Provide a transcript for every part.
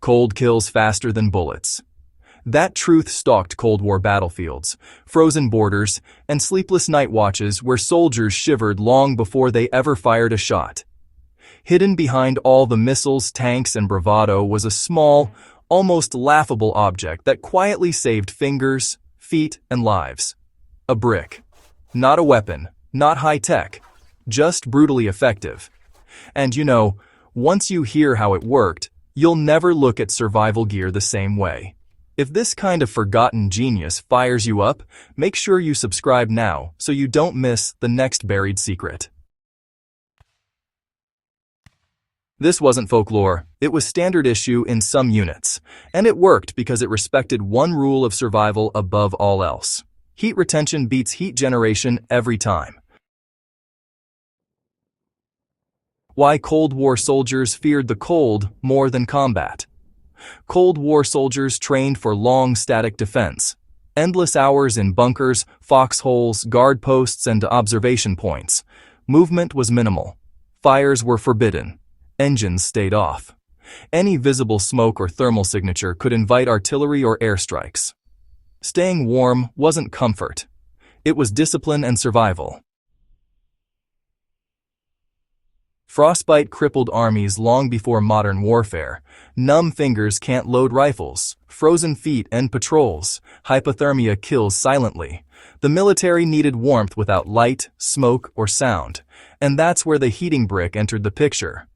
Cold kills faster than bullets. That truth stalked Cold War battlefields, frozen borders, and sleepless night watches where soldiers shivered long before they ever fired a shot. Hidden behind all the missiles, tanks, and bravado was a small, almost laughable object that quietly saved fingers, feet, and lives. A brick. Not a weapon, not high-tech, just brutally effective. And once you hear how it worked, you'll never look at survival gear the same way. If this kind of forgotten genius fires you up, make sure you subscribe now so you don't miss the next buried secret. This wasn't folklore, it was standard issue in some units, and it worked because it respected one rule of survival above all else. Heat retention beats heat generation every time. Why Cold War soldiers feared the cold more than combat. Cold War soldiers trained for long static defense. Endless hours in bunkers, foxholes, guard posts, and observation points. Movement was minimal. Fires were forbidden. Engines stayed off. Any visible smoke or thermal signature could invite artillery or airstrikes. Staying warm wasn't comfort. It was discipline and survival. Frostbite crippled armies long before modern warfare. Numb fingers can't load rifles. Frozen feet end patrols. Hypothermia kills silently. The military needed warmth without light, smoke, or sound. And that's where the heating brick entered the picture.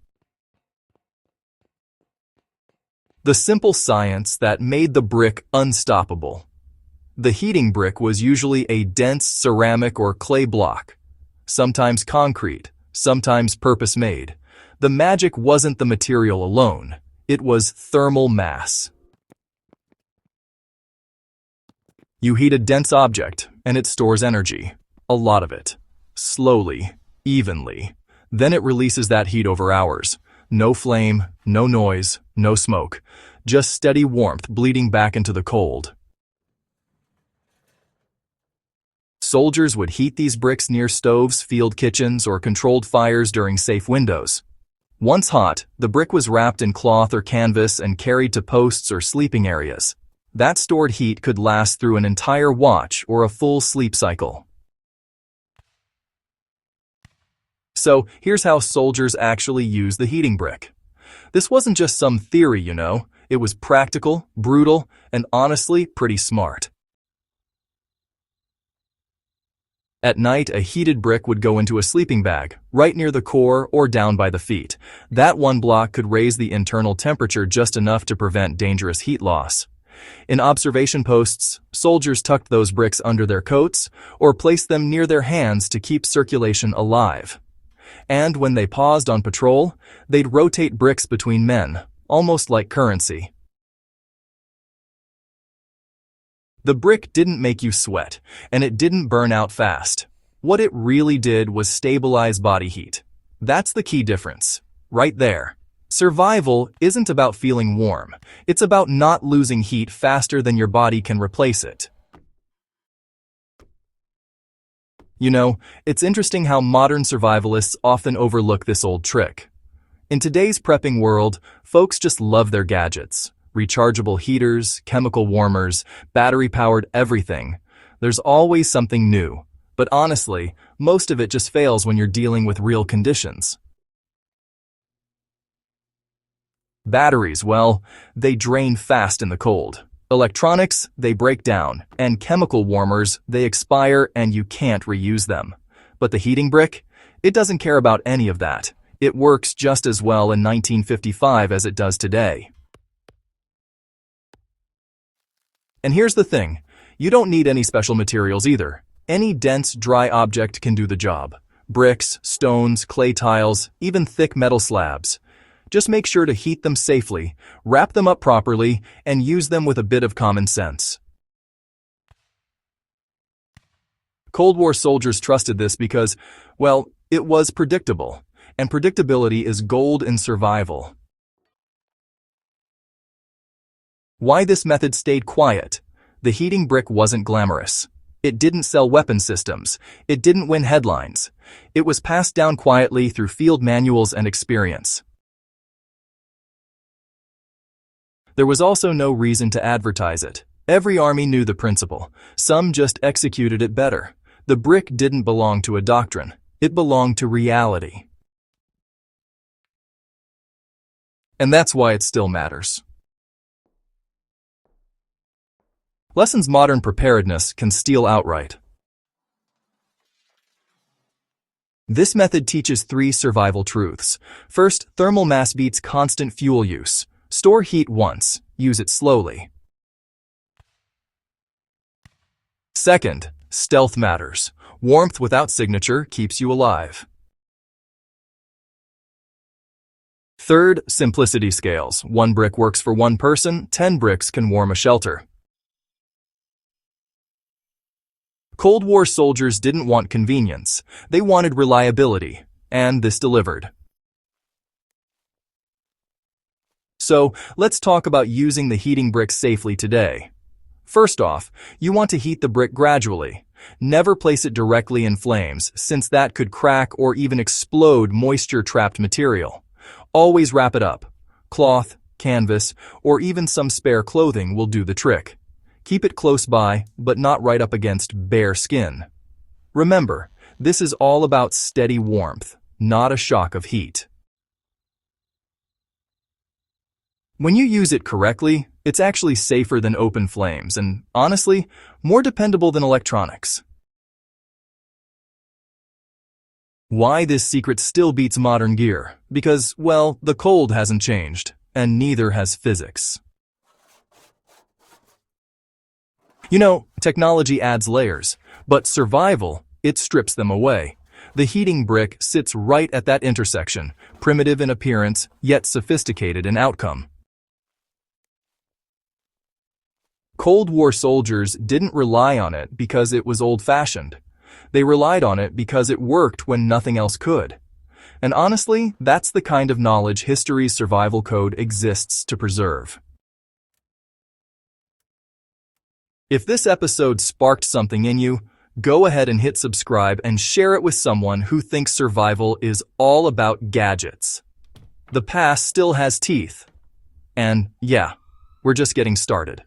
The simple science that made the brick unstoppable. The heating brick was usually a dense ceramic or clay block, sometimes concrete, sometimes purpose-made. The magic wasn't the material alone, it was thermal mass. You heat a dense object, and it stores energy, a lot of it, slowly, evenly. Then it releases that heat over hours. No flame, no noise, no smoke, just steady warmth bleeding back into the cold. Soldiers would heat these bricks near stoves, field kitchens, or controlled fires during safe windows. Once hot, the brick was wrapped in cloth or canvas and carried to posts or sleeping areas. That stored heat could last through an entire watch or a full sleep cycle. So here's how soldiers actually use the heating brick. This wasn't just some theory, it was practical, brutal, and honestly pretty smart. At night, a heated brick would go into a sleeping bag, right near the core or down by the feet. That one block could raise the internal temperature just enough to prevent dangerous heat loss. In observation posts, soldiers tucked those bricks under their coats or placed them near their hands to keep circulation alive. And when they paused on patrol, they'd rotate bricks between men, almost like currency. The brick didn't make you sweat, and it didn't burn out fast. What it really did was stabilize body heat. That's the key difference, right there. Survival isn't about feeling warm. It's about not losing heat faster than your body can replace it. It's interesting how modern survivalists often overlook this old trick. In today's prepping world, folks just love their gadgets. Rechargeable heaters, chemical warmers, battery-powered everything. There's always something new. But honestly, most of it just fails when you're dealing with real conditions. Batteries, well, they drain fast in the cold. Electronics, they break down, and chemical warmers, they expire and you can't reuse them. But the heating brick? It doesn't care about any of that. It works just as well in 1955 as it does today. And here's the thing, you don't need any special materials either. Any dense, dry object can do the job. Bricks, stones, clay tiles, even thick metal slabs. Just make sure to heat them safely, wrap them up properly, and use them with a bit of common sense. Cold War soldiers trusted this because, well, it was predictable, and predictability is gold in survival. Why this method stayed quiet? The heating brick wasn't glamorous. It didn't sell weapon systems. It didn't win headlines. It was passed down quietly through field manuals and experience. There was also no reason to advertise it. Every army knew the principle. Some just executed it better. The brick didn't belong to a doctrine. It belonged to reality. And that's why it still matters. Lessons modern preparedness can steal outright. This method teaches 3 survival truths. First, thermal mass beats constant fuel use. Store heat once, use it slowly. Second, stealth matters. Warmth without signature keeps you alive. Third, simplicity scales. 1 brick works for 1 person, 10 bricks can warm a shelter. Cold War soldiers didn't want convenience. They wanted reliability, and this delivered. So, let's talk about using the heating brick safely today. First off, you want to heat the brick gradually. Never place it directly in flames, since that could crack or even explode moisture-trapped material. Always wrap it up. Cloth, canvas, or even some spare clothing will do the trick. Keep it close by, but not right up against bare skin. Remember, this is all about steady warmth, not a shock of heat. When you use it correctly, it's actually safer than open flames and, honestly, more dependable than electronics. Why this secret still beats modern gear? Because, well, the cold hasn't changed, and neither has physics. You know, technology adds layers, but survival, it strips them away. The heating brick sits right at that intersection, primitive in appearance, yet sophisticated in outcome. Cold War soldiers didn't rely on it because it was old-fashioned. They relied on it because it worked when nothing else could. And honestly, that's the kind of knowledge history's survival code exists to preserve. If this episode sparked something in you, go ahead and hit subscribe and share it with someone who thinks survival is all about gadgets. The past still has teeth. And yeah, we're just getting started.